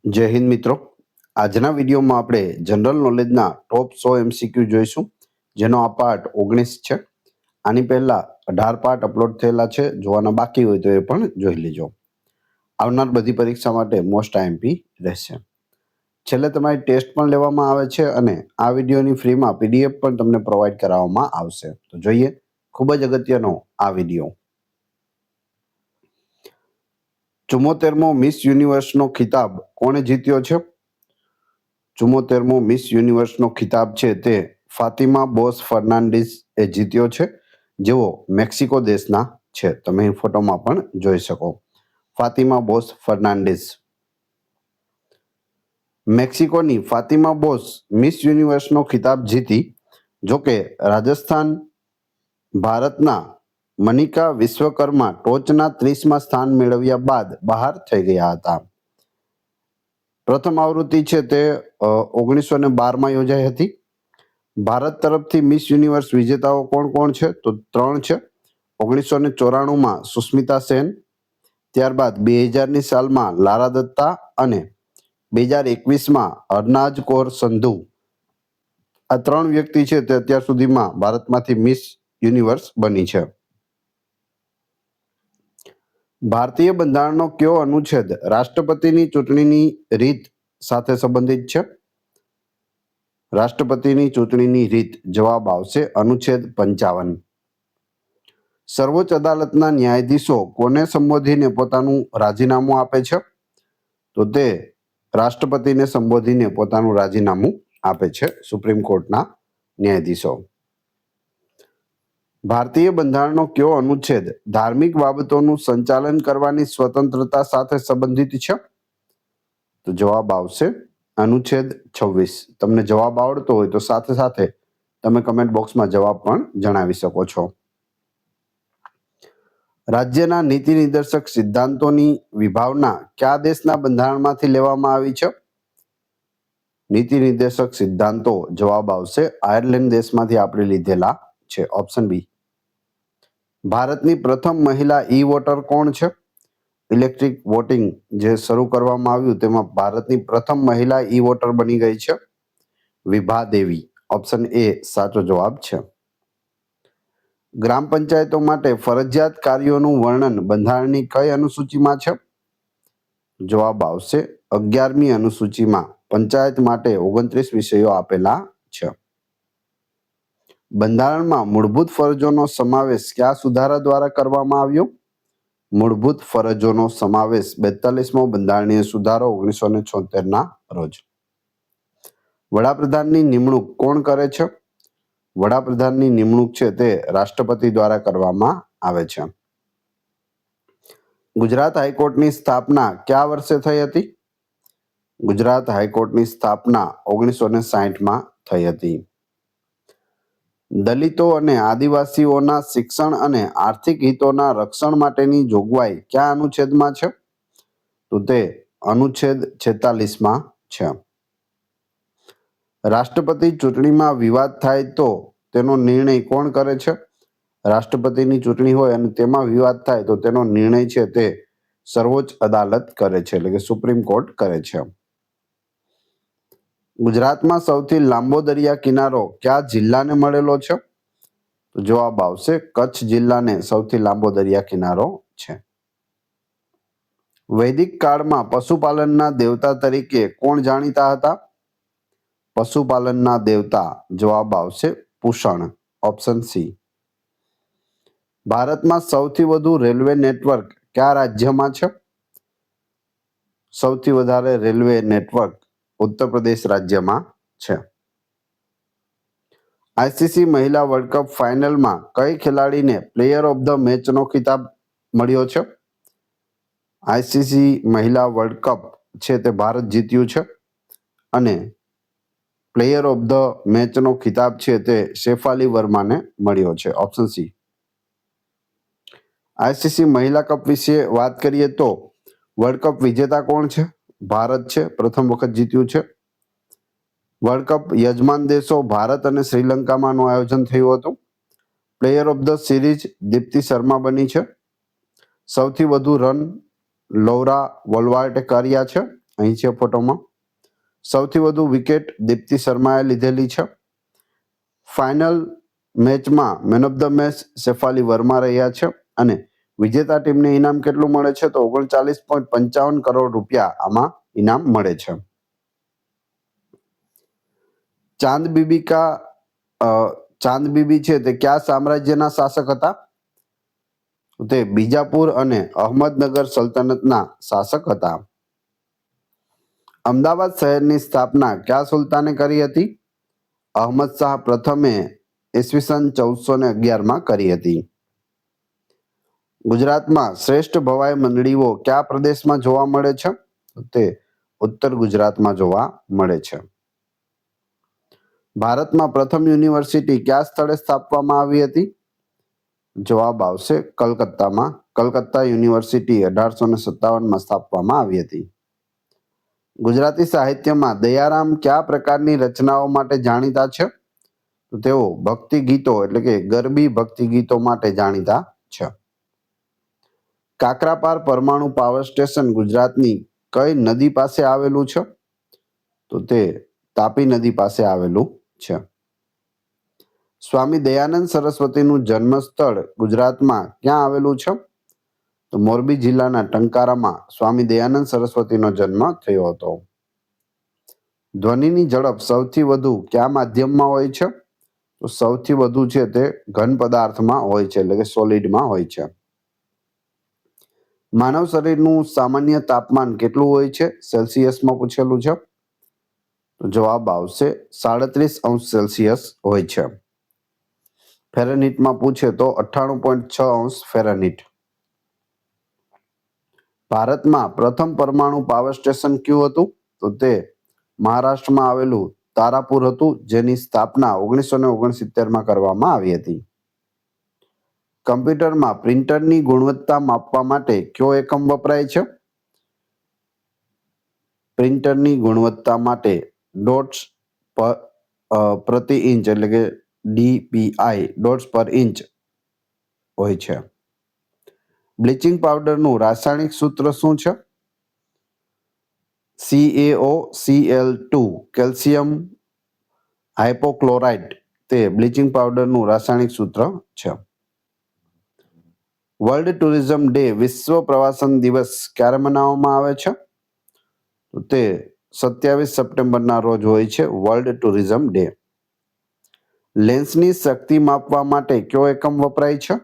જય હિન્દ મિત્રો. આજના વિડીયોમાં આપણે જનરલ નોલેજના ટોપ 100 MCQ જોઈશું, જેનો આ પાર્ટ 19 છે. આની પહેલા 18 પાર્ટ અપલોડ થયેલા છે. જોવાના બાકી હોય તો એ પણ જોઈ લેજો. આવનાર બધી પરીક્ષા માટે મોસ્ટ આઈએમપી રહેશે. છેલ્લે તમારી ટેસ્ટ પણ લેવામાં આવે છે અને આ વિડીયોની ફ્રીમાં PDF પણ તમને પ્રોવાઈડ કરાવવામાં આવશે. તો જોઈએ, ખૂબ જ અગત્યનો આ વિડીયો. 74મો મિસ યુનિવર્સનો ખિતાબ કોણે જીત્યો છે? 74મો મિસ યુનિવર્સનો ખિતાબ છે તે ફાતિમા બોસ ફર્નાન્ડીસ એ જીત્યો છે, જેઓ મેક્સિકો દેશના છે. તમે અહીં ફોટોમાં પણ જોઈ શકો. Fatima Bosch Fernandez. મેક્સિકોની ફાતિમા બોસ મિસ યુનિવર્સનો ખિતાબ જીતી. જોકે રાજસ્થાન ભારતના મનિકા વિશ્વકર્મા ટોચના 30મા સ્થાન મેળવ્યા બાદ બહાર થઈ ગયા હતા. પ્રથમ આવૃત્તિ છે તે 1912માં યોજાઈ હતી. ભારત તરફથી મિસ યુનિવર્સ વિજેતાઓ કોણ કોણ છે? તો 3 છે. 1994માં સુસ્મિતા સેન, ત્યારબાદ 2000ની સાલમાં લારા દત્તા અને 2021માં હરનાજ કૌર સંધુ. આ 3 વ્યક્તિ છે તે અત્યાર સુધીમાં ભારતમાંથી મિસ યુનિવર્સ બની છે. ભારતીય બંધારણનો કયો અનુચ્છેદ રાષ્ટ્રપતિની ચૂંટણીની રીત સાથે સંબંધિત છે? રાષ્ટ્રપતિની ચૂંટણીની રીત. જવાબ આવશે અનુચ્છેદ 55. સર્વોચ્ચ અદાલતના ન્યાયાધીશો કોને સંબોધીને પોતાનું રાજીનામું આપે છે? તો તે રાષ્ટ્રપતિને સંબોધીને પોતાનું રાજીનામું આપે છે, સુપ્રીમ કોર્ટના ન્યાયાધીશો. ભારતીય બંધારણનો કયો અનુચ્છેદ ધાર્મિક બાબતોનું સંચાલન કરવાની સ્વતંત્રતા સાથે સંબંધિત છે? તો જવાબ આવશે અનુચ્છેદ 26. તમને જવાબ આવડતો હોય તો સાથે સાથે તમે કમેન્ટ બોક્સમાં જવાબ પણ જણાવી શકો છો. રાજ્યના નીતિ નિર્દેશક સિદ્ધાંતોની વિભાવના કયા દેશના બંધારણમાંથી લેવામાં આવી છે? નીતિ નિર્દેશક સિદ્ધાંતો. જવાબ આવશે આયર્લેન્ડ દેશમાંથી આપણે લીધેલા છે, ઓપ્શન બી. ભારતની પ્રથમ મહિલા ઈ વોટર કોણ છે? ઇલેક્ટ્રિક વોટિંગ જે શરૂ કરવામાં આવ્યું તેમાં ભારતની પ્રથમ મહિલા ઈ વોટર બની ગઈ છે વિભા દેવી. ઓપ્શન એ સાચો જવાબ છે. ગ્રામ પંચાયતો માટે ફરજિયાત કાર્યોનું વર્ણન બંધારણની કઈ અનુસૂચિમાં છે? જવાબ આવશે 11મી અનુસૂચિમાં. પંચાયત માટે 29 વિષયો આપેલા છે. બંધારણમાં મૂળભૂત ફરજોનો સમાવેશ કયા સુધારા દ્વારા કરવામાં આવ્યો? મૂળભૂત ફરજોનો સમાવેશ 42મો બંધારણીય સુધારો 1976ના રોજ. વડાપ્રધાનની નિમણૂક કોણ કરે છે? વડાપ્રધાનની નિમણૂક છે તે રાષ્ટ્રપતિ દ્વારા કરવામાં આવે છે. ગુજરાત હાઈકોર્ટની સ્થાપના કયા વર્ષે થઈ હતી? ગુજરાત હાઈકોર્ટની સ્થાપના 1960માં થઈ હતી. દલિતો અને આદિવાસીઓના શિક્ષણ અને આર્થિક હિતોના રક્ષણ માટેની જોગવાઈ કયા અનુચ્છેદમાં છે? તો તે અનુચ્છેદ 46માં છે. રાષ્ટ્રપતિ ચૂંટણીમાં વિવાદ થાય તો તેનો નિર્ણય કોણ કરે છે? રાષ્ટ્રપતિની ચૂંટણી હોય અને તેમાં વિવાદ થાય તો તેનો નિર્ણય છે તે સર્વોચ્ચ અદાલત કરે છે, એટલે કે સુપ્રીમ કોર્ટ કરે છે. ગુજરાતમાં સૌથી લાંબો દરિયા કિનારો કયા જિલ્લાને મળેલો છે? તો જવાબ આવશે કચ્છ જિલ્લાને સૌથી લાંબો દરિયા કિનારો છે. વૈદિક કાળમાં પશુપાલનના દેવતા તરીકે કોણ જાણીતા હતા? પશુપાલનના દેવતા. જવાબ આવશે પૂષણ. Option C. ભારતમાં સૌથી વધુ રેલવે નેટવર્ક કયા રાજ્યમાં છે? સૌથી વધારે રેલવે નેટવર્ક ઉત્તર પ્રદેશ રાજ્યમાં છે. આઈસીસી મહિલા વર્લ્ડ કપ ફાઇનલમાં કઈ ખેલાડીને પ્લેયર ઓફ ધ મેચનો ખિતાબ મળ્યો છે? આઈસીસી મહિલા વર્લ્ડ કપ છે તે ભારત જીત્યું છે અને પ્લેયર ઓફ ધ મેચનો ખિતાબ છે તે શેફાલી વર્માને મળ્યો છે. Option C. આઈસીસી મહિલા કપ વિશે વાત કરીએ તો વર્લ્ડ કપ વિજેતા કોણ છે? ભારત છે, પ્રથમ વખત જીત્યું છે. વર્લ્ડ કપ યજમાન દેશો ભારત અને શ્રીલંકામાં આનું આયોજન થયું હતું. Player of the series Deepti Sharma બની છે. સૌથી વધુ રન લૌરા વોલ્વાર્ટે કર્યા છે અહીં છે ફોટોમાં. સૌથી વધુ વિકેટ દીપ્તિ શર્માએ લીધેલી છે. ફાઇનલ મેચમાં man of the match Shafali Verma રહ્યા છે અને વિજેતા ટીમને ઇનામ કેટલું મળે છે તો 39.55 કરોડ રૂપિયા આમાં ઇનામ મળે છે. ચાંદ બીબી છે તે કયા સામ્રાજ્યના શાસક હતા? તે બીજાપુર અને અહમદનગર સલ્તનતના શાસક હતા. અમદાવાદ શહેરની સ્થાપના કયા સુલતાને કરી હતી? અહમદ શાહ પ્રથમે ઈસવીસન 1411માં કરી હતી. ગુજરાતમાં શ્રેષ્ઠ ભવાઈ મંડળીઓ કયા પ્રદેશમાં જોવા મળે છે? તે ઉત્તર ગુજરાતમાં જોવા મળે છે. ભારતમાં પ્રથમ યુનિવર્સિટી કયા સ્થળે સ્થાપવામાં આવી હતી? જવાબ આવશે કલકત્તામાં. કલકત્તા યુનિવર્સિટી 1857માં સ્થાપવામાં આવી હતી. ગુજરાતી સાહિત્યમાં દયારામ કયા પ્રકારની રચનાઓ માટે જાણીતા છે? તો તેઓ ભક્તિ ગીતો એટલે કે ગરબી ભક્તિ ગીતો માટે જાણીતા છે. કાકરાપાર પરમાણુ પાવર સ્ટેશન ગુજરાતની કઈ નદી પાસે આવેલું છે? તો તે તાપી નદી પાસે આવેલું છે. સ્વામી દયાનંદ સરસ્વતીનું જન્મ સ્થળ ગુજરાતમાં ક્યાં આવેલું છે? તો મોરબી જિલ્લાના ટંકારામાં સ્વામી દયાનંદ સરસ્વતીનો જન્મ થયો હતો. ધ્વનિની ઝડપ સૌથી વધુ કયા માધ્યમમાં હોય છે? તો સૌથી વધુ છે તે ઘન પદાર્થમાં હોય છે એટલે કે સોલિડમાં હોય છે. માનવ શરીરનું સામાન્ય તાપમાન કેટલું હોય છે સેલ્સિયસમાં પૂછેલું છે? તો જવાબ આવશે 37°C હોય છે. ફેરનહીટમાં પૂછે તો 98.6 ફેરનહીટ. ભારતમાં પ્રથમ પરમાણુ પાવર સ્ટેશન કયું હતું? તો તે મહારાષ્ટ્રમાં આવેલું તારાપુર હતું, જેની સ્થાપના 1969માં કરવામાં આવી હતી. કમ્પ્યુટરમાં પ્રિન્ટરની ગુણવત્તા માપવા માટે કયો એકમ વપરાય છે? પ્રિન્ટરની ગુણવત્તા માટે ડોટ્સ પ્રતિ ઇંચ એટલે કે DPI ડોટ્સ પર ઇંચ હોય છે. બ્લીચિંગ પાવડરનું રાસાયણિક સૂત્ર શું છે? CaOCl2 કેલ્શિયમ હાઇપોક્લોરાઇટ તે બ્લીચિંગ પાવડરનું રાસાયણિક સૂત્ર છે. વર્લ્ડ ટુરિઝમ ડે વિશ્વ પ્રવાસન દિવસ ક્યારે મનાવવામાં આવે છે? તો તે 27 સપ્ટેમ્બરના રોજ હોય છે વર્લ્ડ ટુરિઝમ ડે. લેન્સની શક્તિ માપવા માટે કયો એકમ વપરાય છે?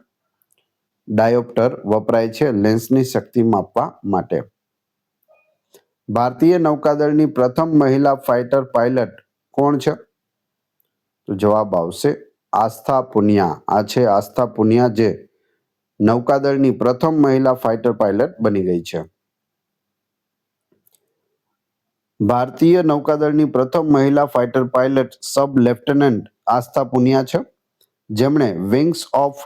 ડાયોપ્ટર વપરાય છે લેન્સની શક્તિ માપવા માટે. ભારતીય નૌકાદળની પ્રથમ મહિલા ફાઇટર પાયલટ કોણ છે? તો જવાબ આવશે આસ્થા પુનિયા. આ છે આસ્થા પુનિયા, જે નૌકાદળની પ્રથમ મહિલા ફાઇટર પાયલટ બની ગઈ છે. ભારતીય નૌકાદળની પ્રથમ મહિલા ફાઇટર પાયલટ સબ લેફ્ટનન્ટ આસ્થા પુનિયા છે, જેમણે વિંગ્સ ઓફ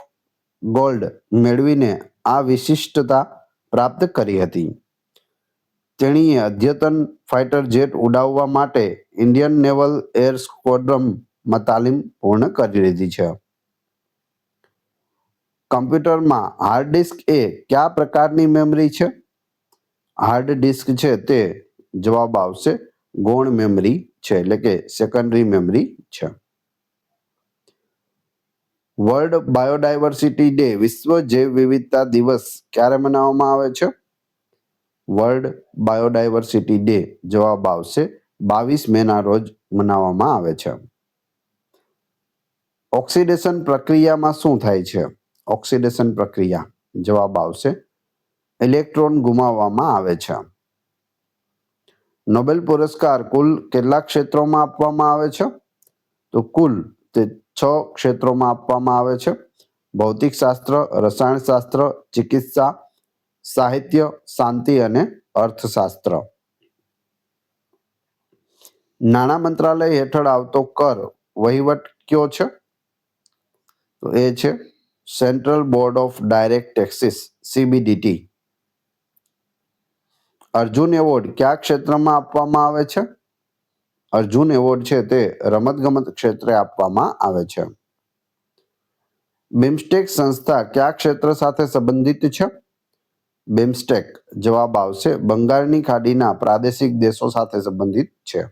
ગોલ્ડ મેળવીને આ વિશિષ્ટતા પ્રાપ્ત કરી હતી. તેણીએ અદ્યતન ફાઇટર જેટ ઉડાવવા માટે ઇન્ડિયન નેવલ એર સ્ક્વોડ્રનમાં તાલીમ પૂર્ણ કરી લીધી છે. કમ્પ્યુટરમાં હાર્ડ ડિસ્ક એ કયા પ્રકારની મેમરી છે? હાર્ડ ડિસ્ક છે તે જવાબ આવશે ગૌણ મેમરી છે એટલે કે સેકન્ડરી મેમરી છે. વર્લ્ડ બાયોડાયવર્સિટી ડે વિશ્વ જૈવ વિવિધતા દિવસ ક્યારે મનાવવામાં આવે છે? વર્લ્ડ બાયોડાયવર્સિટી ડે જવાબ આવશે 22 મેના રોજ મનાવવામાં આવે છે. ઓક્સિડેશન પ્રક્રિયામાં શું થાય છે? ઓક્સિડેશન પ્રક્રિયા જવાબ આવશે ઇલેક્ટ્રોન ગુમાવવામાં આવે છે. નોબેલ પુરસ્કાર કુલ કેટલા ક્ષેત્રોમાં આપવામાં આવે છે? તો કુલ તે 6 ક્ષેત્રોમાં આપવામાં આવે છે. ભૌતિકશાસ્ત્ર, રસાયણશાસ્ત્ર, ચિકિત્સા, સાહિત્ય, શાંતિ અને અર્થશાસ્ત્ર. નાણાં મંત્રાલય હેઠળ આવતો કર વહીવટ કયો છે? તો એ છે central board of direct taxes CBDT. Arjun award કયા ક્ષેત્રમાં આપવામાં આવે છે? અર્જુન એવોર્ડ છે તે રમતગમત ક્ષેત્રે આપવામાં આવે છે. બિમસ્ટેક સંસ્થા કયા ક્ષેત્ર સાથે સંબંધિત છે? બિમસ્ટેક જવાબ આવશે બંગાળની ખાડીના પ્રાદેશિક દેશો સાથે સંબંધિત છે.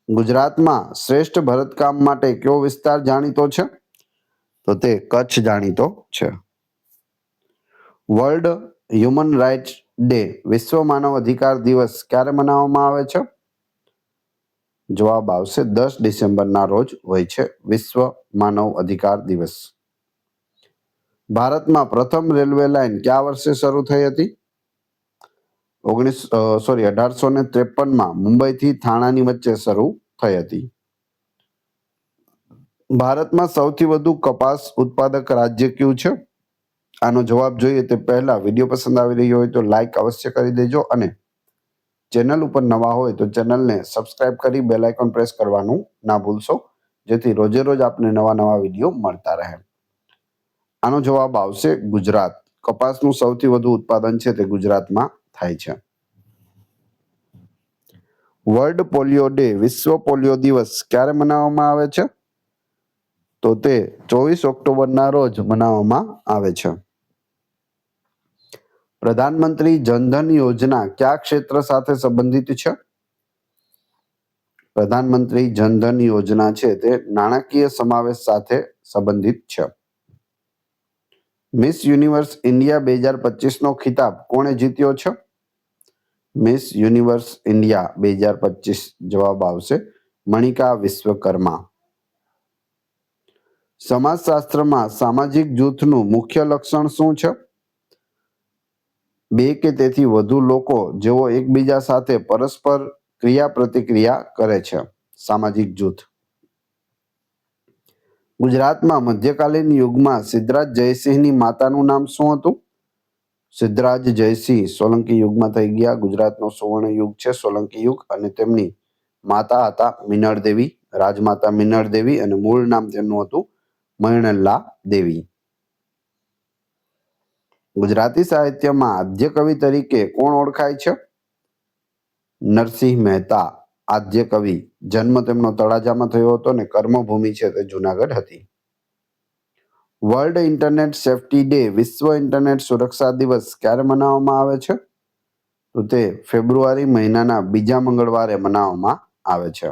ગુજરાતમાં શ્રેષ્ઠ ભરતકામ માટે કયો વિસ્તાર જાણીતો છે? તો તે કચ્છ જાણીતો છે. વર્લ્ડ હ્યુમન રાઇટ્સ ડે વિશ્વ માનવ અધિકાર દિવસ ક્યારે મનાવવામાં આવે છે? જવાબ આવશે 10 ડિસેમ્બરના રોજ હોય છે વિશ્વ માનવ અધિકાર દિવસ. ભારતમાં પ્રથમ રેલવે લાઇન કયા વર્ષે શરૂ થઈ હતી? 1853માં મુંબઈથી થાણાની વચ્ચે શરૂ થઈ હતી. ભારતમાં સૌથી વધુ કપાસ ઉત્પાદક રાજ્ય કયું છે? આનો જવાબ જોઈએ તે પહેલા વિડીયો પસંદ આવી રહ્યો હોય તો લાઈક અવશ્ય કરી દેજો અને ચેનલ ઉપર નવા હોય તો ચેનલને સબસ્ક્રાઇબ કરી બેલ આઇકોન પ્રેસ કરવાનું ના ભૂલશો, જેથી રોજે રોજ આપને નવા વિડીયો મળતા રહે. આનો જવાબ આવશે ગુજરાત. કપાસનું સૌથી વધુ ઉત્પાદન છે તે ગુજરાતમાં થાય છે. વર્લ્ડ પોલિયો ડે વિશ્વ પોલિયો દિવસ ક્યારે મનાવવામાં આવે છે? તો તે 24 ઓક્ટોબરના રોજ મનાવવામાં આવે છે. પ્રધાનમંત્રી જનધન યોજના કયા ક્ષેત્ર સાથે સંબંધિત છે? પ્રધાનમંત્રી જનધન યોજના છે તે નાણાકીય સમાવેશ સાથે સંબંધિત છે. મિસ યુનિવર્સ ઇન્ડિયા 2025નો ખિતાબ કોણે જીત્યો છે? મિસ યુનિવર્સ ઇન્ડિયા 2025 જવાબ આવશે મણિકા વિશ્વકર્મા. સમાજશાસ્ત્રમાં સામાજિક જૂથનું મુખ્ય લક્ષણ શું છે? બે કે તેથી વધુ લોકો જેઓ એકબીજા સાથે પરસ્પર ક્રિયા પ્રતિક્રિયા કરે છે. સામાજિક જૂથ. ગુજરાતમાં મધ્યકાલીન યુગમાં સિદ્ધરાજ જયસિંહની માતાનું નામ શું હતું? સિદ્ધરાજ જયસિંહ સોલંકી યુગમાં થઈ ગયા. ગુજરાતનો સુવર્ણ યુગ છે સોલંકી યુગ અને તેમની માતા હતા મિનળ દેવી, રાજમાતા મિનળ દેવી અને મૂળ નામ તેમનું હતું મણિલા દેવી. ગુજરાતી સાહિત્યમાં આદ્ય કવિ તરીકે કોણ ઓળખાય છે? નરસિંહ મહેતા આદ્ય કવિ. જન્મ તેમનો તળાજામાં થયો હતો અને કર્મભૂમિ છે તે જુનાગઢ હતી. વર્લ્ડ ઇન્ટરનેટ સેફ્ટી ડે વિશ્વ ઇન્ટરનેટ સુરક્ષા દિવસ ક્યારે મનાવવામાં આવે છે? તો તે ફેબ્રુઆરી મહિનાના બીજા મંગળવારે મનાવવામાં આવે છે.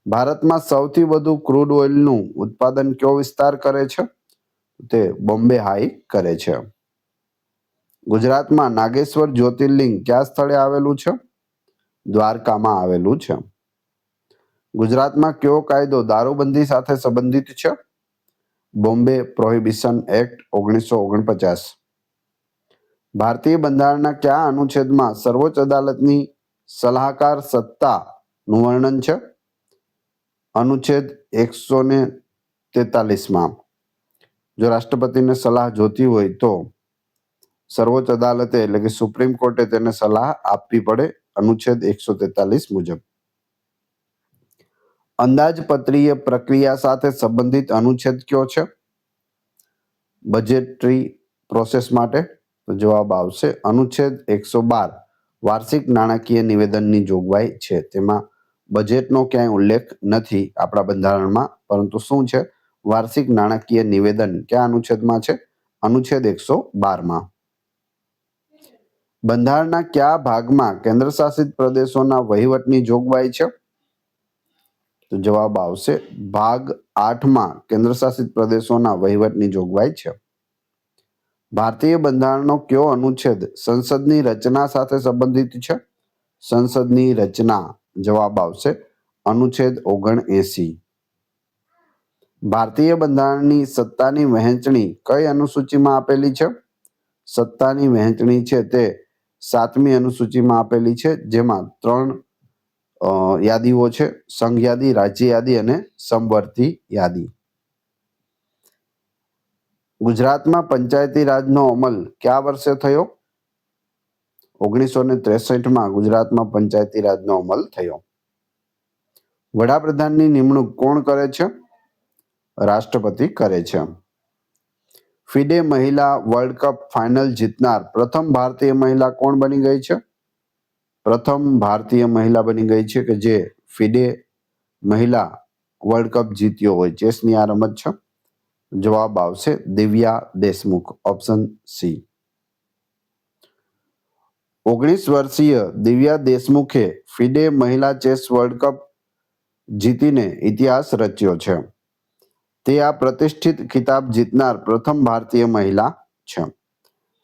ભારતમાં સૌથી વધુ ક્રૂડ ઓઇલનું ઉત્પાદન કયો વિસ્તાર કરે છે? તે બોમ્બે હાઈ કરે છે. ગુજરાતમાં નાગેશ્વર જ્યોતિર્લિંગ કયા સ્થળે આવેલું છે? દ્વારકામાં આવેલું છે. ગુજરાતમાં કયો કાયદો દારૂબંધી સાથે સંબંધિત છે? Bombay prohibition act 1949. ભારતીય બંધારણના કયા અનુચ્છેદમાં સર્વોચ્ચ અદાલતની સલાહકાર સત્તાનું વર્ણન છે? અનુચ્છેદ 143માં. જો રાષ્ટ્રપતિને સલાહ જોતી હોય તો સર્વોચ્ચ અદાલતે એટલે કે સુપ્રીમ કોર્ટે તેને સલાહ આપવી પડે અનુચ્છેદ 143 મુજબ. અંદાજપત્રીય પ્રક્રિયા સાથે સંબંધિત અનુચ્છેદ કયો છે? બજેટરી પ્રોસેસ માટે તો જવાબ આવશે અનુચ્છેદ 112 વાર્ષિક નાણાકીય નિવેદનની જોગવાઈ છે. તેમાં બજેટનો ક્યાંય ઉલ્લેખ નથી આપણા બંધારણમાં, પરંતુ શું છે? વાર્ષિક નાણાકીય નિવેદન કયા અનુચ્છેદમાં છે? અનુચ્છેદ 112માં. બંધારણના કયા ભાગમાં કેન્દ્રશાસિત પ્રદેશોના વહીવટની જોગવાઈ છે? તો જવાબ આવશે ભાગ 8માં કેન્દ્રશાસિત પ્રદેશોના વહીવટની જોગવાઈ છે. ભારતીય બંધારણનો કયો અનુચ્છેદ સંસદની રચના સાથે સંબંધિત છે? સંસદની રચના જવાબ આવશે અનુચ્છેદ 79. ભારતીય બંધારણની સત્તાની વહેંચણી કઈ અનુસૂચિમાં આપેલી છે? સત્તાની વહેંચણી છે તે 7મી અનુસૂચિમાં આપેલી છે, જેમાં 3 યાદીઓ છે: સંઘ યાદી, રાજ્ય યાદી અને સમવર્તી યાદી. ગુજરાતમાં પંચાયતી રાજનો અમલ કયા વર્ષે થયો? 1963માં ગુજરાતમાં પંચાયતી રાજનો અમલ થયો. વડાપ્રધાનની નિમણૂક કોણ કરે છે? રાષ્ટ્રપતિ કરે છે. ફિડે મહિલા વર્લ્ડ કપ ફાઇનલ જીતનાર પ્રથમ ભારતીય મહિલા કોણ બની ગઈ છે? પ્રથમ ભારતીય મહિલા બની ગઈ છે કે જે ફિડે મહિલા વર્લ્ડ કપ જીત્યો હોય. ચેસની આ રમત છે. જવાબ આવશે દિવ્યા દેશમુખ, ઓપ્શન સી. 19 વર્ષીય દિવ્યા દેશમુખે ફિડે મહિલા ચેસ વર્લ્ડ કપ જીતીને ઇતિહાસ રચ્યો છે. તે આ પ્રતિષ્ઠિત ખિતાબ જીતનાર પ્રથમ ભારતીય મહિલા છે.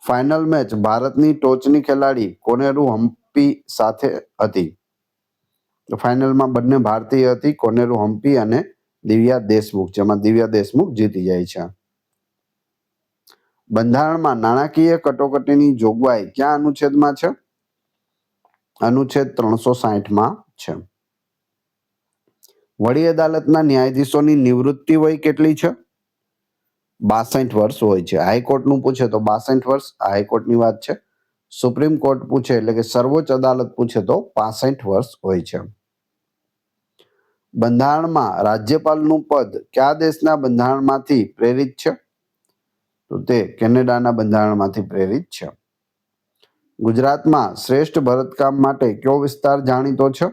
ફાઇનલ મેચ ભારતની ટોચની ખેલાડી કોનેરુ હમ્પી સાથે હતી. ફાઇનલમાં બંને ભારતીય હતી, કોનેરુ હમ્પી અને દિવ્યા દેશમુખ, જેમાં દિવ્યા દેશમુખ જીતી જાય છે. બંધારણમાં નાણાકીય કટોકટીની જોગવાઈ કયા અનુચ્છેદમાં છે? અનુચ્છેદ 360માં છે. વડી અદાલતના ન્યાયાધીશોની નિવૃત્તિ વય કેટલી છે? 62 વર્ષ હોય છે. હાઈકોર્ટનું પૂછે તો 62 વર્ષ હાઈકોર્ટની વાત છે. સુપ્રીમ કોર્ટ પૂછે એટલે કે સર્વોચ્ચ અદાલત પૂછે તો 65 વર્ષ હોય છે. બંધારણમાં રાજ્યપાલનું પદ કયા દેશના બંધારણમાંથી પ્રેરિત છે? તો તે કેનેડાના બંધારણમાંથી પ્રેરિત છે. ગુજરાતમાં શ્રેષ્ઠ ભરતકામ માટે કયો વિસ્તાર જાણીતો છે?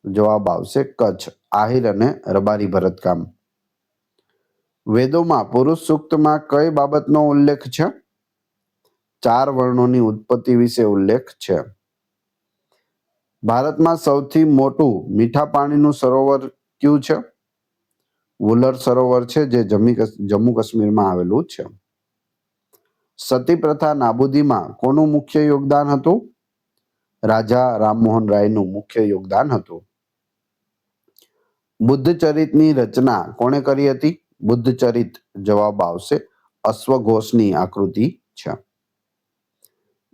જવાબ આવશે કચ્છ, આહિર અને રબારી ભરતકામ. વેદોમાં પુરુષ સૂક્તમાં કઈ બાબતનો ઉલ્લેખ છે? 4 વર્ણોની ઉત્પત્તિ વિશે ઉલ્લેખ છે. ભારતમાં સૌથી મોટું મીઠા પાણીનું સરોવર કયું છે? વુલર સરોવર છે, જે જમ્મુ કાશ્મીરમાં આવેલું છે. સતી પ્રથા નાબૂદીમાં કોનું મુખ્ય યોગદાન હતું? રાજા રામમોહન રાયનું મુખ્ય યોગદાન હતું. બુદ્ધચરિતની રચના કોણે કરી હતી? બુદ્ધચરિત, જવાબ આવશે અશ્વઘોષની આકૃતિ છે.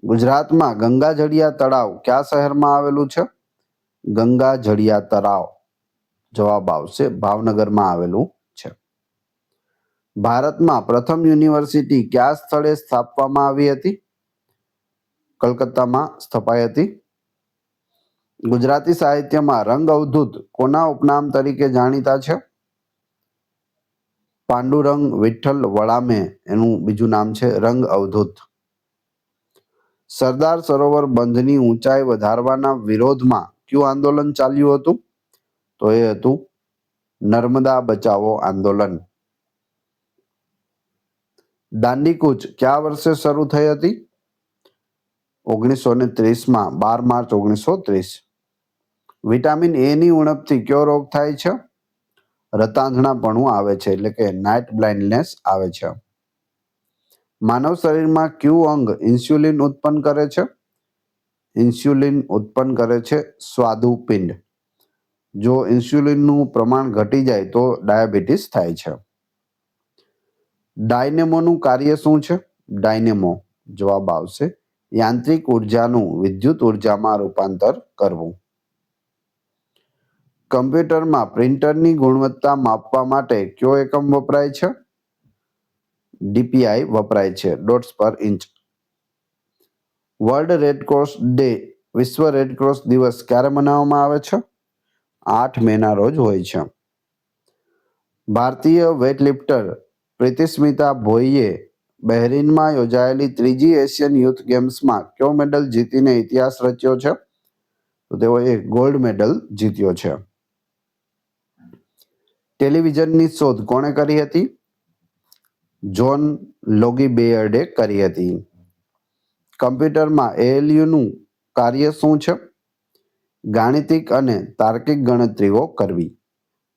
ગુજરાતમાં ગંગાજળિયા તળાવ કયા શહેરમાં આવેલું છે? ગંગાજળિયા તળાવ, જવાબ આવશે ભાવનગરમાં આવેલું છે. ભારતમાં પ્રથમ યુનિવર્સિટી કયા સ્થળે સ્થાપવામાં આવી હતી? કલકત્તામાં સ્થપાઈ હતી. ગુજરાતી સાહિત્યમાં રંગ અવધૂત કોના ઉપનામ તરીકે જાણીતા છે? પાંડુરંગ વિઠ્ઠલ વળામે એનું બીજું નામ છે રંગ અવધૂત. સરદાર સરોવર બંધની ઊંચાઈ વધારવાના વિરોધમાં કયું આંદોલન ચાલ્યું હતું? તો એ હતું નર્મદા બચાવો આંદોલન. દાંડીકૂચ કયા વર્ષે શરૂ થઈ હતી? 1930માં, 12 માર્ચ 1930. વિટામિન એ ની ઉણપથી કયો રોગ થાય છે? રતાંધણાપણું આવે છે, એટલે કે નાઇટ બ્લાઇન્ડનેસ આવે છે. માનવ શરીરમાં કયું અંગ ઇન્સ્યુલિન ઉત્પન્ન કરે છે? ઇન્સ્યુલિન ઉત્પન્ન કરે છે સ્વાદુપિંડ. જો ઇન્સ્યુલિનનું પ્રમાણ ઘટી જાય તો ડાયાબિટીસ થાય છે. ડાયનેમોનું કાર્ય શું છે? ડાયનેમો, જવાબ આવશે યાંત્રિક ઉર્જાનું વિદ્યુત ઉર્જામાં રૂપાંતર કરવું. કમ્પ્યુટરમાં પ્રિન્ટરની ગુણવત્તા માપવા માટે કયો એકમ વપરાય છે? DPI વપરાય છે, ડોટ્સ પર ઇંચ. વર્લ્ડ રેડક્રોસ ડે, વિશ્વ રેડક્રોસ દિવસ ક્યારે મનાવવામાં આવે છે? 8 મેના રોજ હોય છે. ભારતીય વેઇટલિફ્ટર પ્રીતિસ્મિતા ભોઈએ બહેરીનમાં યોજાયેલી 3જી એશિયન યુથ ગેમ્સમાં કયો મેડલ જીતીને ઇતિહાસ રચ્યો છે? તો તેઓએ ગોલ્ડ મેડલ જીત્યો છે. ટેલિવિઝનની શોધ કોણે કરી હતી? જોન લોગી બેયર્ડે કરી હતી. કમ્પ્યુટરમાં ALUનું કાર્ય શું છે? ગાણિતિક અને તાર્કિક ગણતરીઓ કરવી.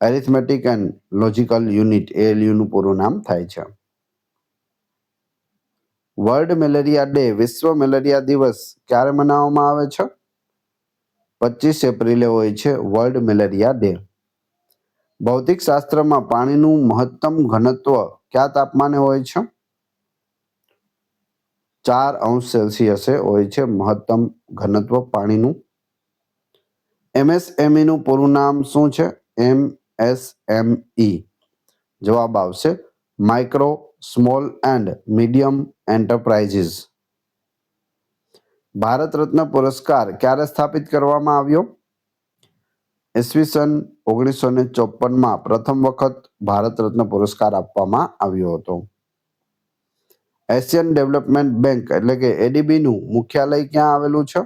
એરિથમેટિક એન્ડ લોજિકલ યુનિટ ALUનું પૂરું નામ થાય છે. વર્લ્ડ મેલેરિયા ડે, વિશ્વ મેલેરિયા દિવસ ક્યારે મનાવવામાં આવે છે? 25 એપ્રિલે હોય છે વર્લ્ડ મેલેરિયા ડે. ભૌતિક શાસ્ત્રમાં પાણીનું મહત્તમ ઘનત્વ કયા તાપમાને હોય છે? 4°C હોય છે મહત્તમ ઘનત્વ પાણીનું. MSME નું પૂરું નામ શું છે? MSME, જવાબ આવશે micro, small and medium enterprises. Bharat Ratna પુરસ્કાર ક્યારે સ્થાપિત કરવામાં આવ્યો? ઈસવીસન 1954માં પ્રથમ વખત ભારત રત્ન પુરસ્કાર આપવામાં આવ્યો હતો. એશિયન ડેવલપમેન્ટ બેંક એટલે કે ADB નું મુખ્યાલય ક્યાં આવેલું છે?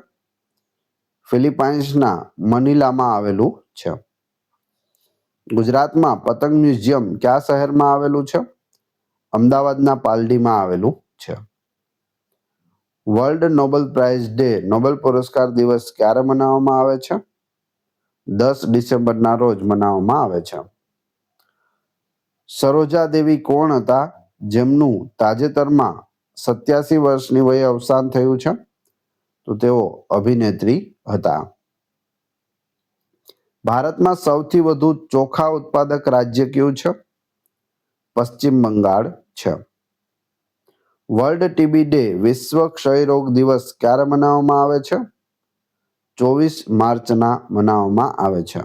ફિલિપાઇન્સના મનીલામાં આવેલું છે. ગુજરાતમાં પતંગ મ્યુઝિયમ કયા શહેરમાં આવેલું છે? અમદાવાદના પાલડીમાં આવેલું છે. World Nobel price day Nobel પુરસ્કાર દિવસ ક્યારે મનાવવામાં આવે છે? 10 ડિસેમ્બરના રોજ મનાવવામાં આવે છે. સરોજા દેવી કોણ હતા જેમનું તાજેતરમાં 87 વર્ષની વયે અવસાન થયું છે? તો તેઓ અભિનેત્રી હતા. ભારતમાં સૌથી વધુ ચોખા ઉત્પાદક રાજ્ય કયું છે? પશ્ચિમ બંગાળ છે. વર્લ્ડ ટીબી ડે વિશ્વ ક્ષય રોગ દિવસ ક્યારે મનાવવામાં આવે છે? 24 માર્ચના મનાવવામાં આવે છે.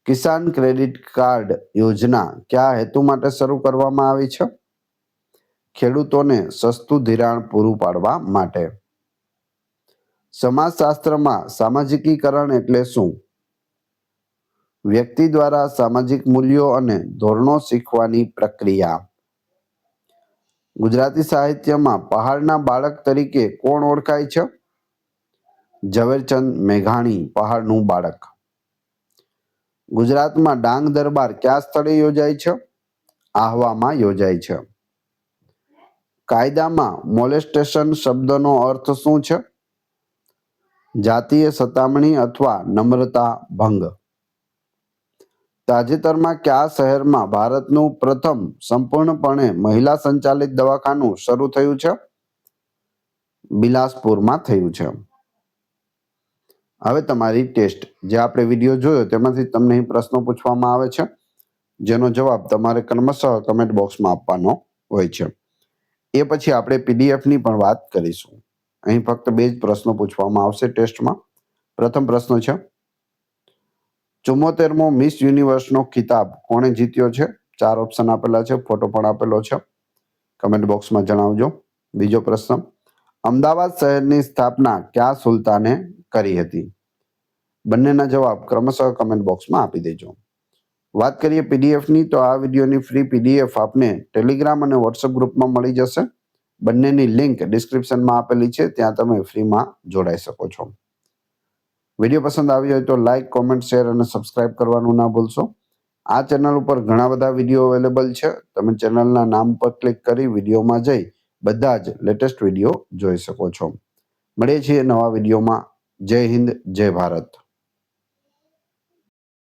કિસાન ક્રેડિટ કાર્ડ યોજના કયા હેતુ માટે શરૂ કરવામાં આવી છે? ખેડૂતોને સસ્તું ધિરાણ પૂરું પાડવા માટે. સમાજશાસ્ત્રમાં સામાજિકીકરણ એટલે શું? વ્યક્તિ દ્વારા સામાજિક મૂલ્યો અને ધોરણો શીખવાની પ્રક્રિયા. ગુજરાતી સાહિત્યમાં પહાડના બાળક તરીકે કોણ ઓળખાય છે? ઝવેરચંદ મેઘાણી પહાડનું બાળક. ગુજરાતમાં ડાંગ દરબાર કયા સ્થળે યોજાય છે? આહવામાં યોજાય છે. કાયદામાં મોલેસ્ટેશન શબ્દનો અર્થ શું છે? જાતીય સતામણી અથવા નમ્રતા ભંગ. તાજેતરમાં કયા શહેરમાં ભારતનું પ્રથમ સંપૂર્ણપણે મહિલા સંચાલિત દવાખાનું શરૂ થયું છે? બિલાસપુરમાં થયું છે. હવે તમારી ટેસ્ટ, જે આપણે વિડીયો જોયો તેમાંથી તમને અહીં પ્રશ્નો પૂછવામાં આવે છે, જેનો જવાબ તમારે ક્રમશઃ કમેન્ટ બોક્સમાં આપવાનો હોય છે. એ પછી આપણે પીડીએફની પણ વાત કરીશું. અહીં ફક્ત 2 જ પ્રશ્નો પૂછવામાં આવશે ટેસ્ટમાં. પ્રથમ પ્રશ્ન છે, 74મો મિસ યુનિવર્સનો ખિતાબ કોણે જીત્યો છે? 4 ઓપ્શન આપેલા છે, ફોટો પણ આપેલો છે, કમેન્ટ બોક્સમાં જણાવજો. બીજો પ્રશ્ન, અમદાવાદ શહેરની સ્થાપના કયા સુલતાને કરી હતી? બંનેના જવાબ ક્રમશઃ કમેન્ટ બોક્સમાં આપી દેજો. વાત કરીએ પીડીએફની, તો આ વિડીયોની ફ્રી પીડીએફ આપને ટેલિગ્રામ અને વોટ્સએપ ગ્રુપમાં મળી જશે. બંનેની લિંક ડિસ્ક્રિપ્શનમાં આપેલી છે, ત્યાં તમે ફ્રીમાં જોડાઈ શકો છો. વિડીયો પસંદ આવ્યો હોય તો લાઇક, કોમેન્ટ, શેર અને સબસ્ક્રાઇબ કરવાનું ના ભૂલશો. આ ચેનલ ઉપર ઘણા બધા વિડીયો અવેલેબલ છે. તમે ચેનલના નામ પર ક્લિક કરી વિડીયોમાં જઈ બધા જ લેટેસ્ટ વિડીયો જોઈ શકો છો. મળીએ છીએ નવા વિડીયોમાં. જય હિન્દ, જય ભારત.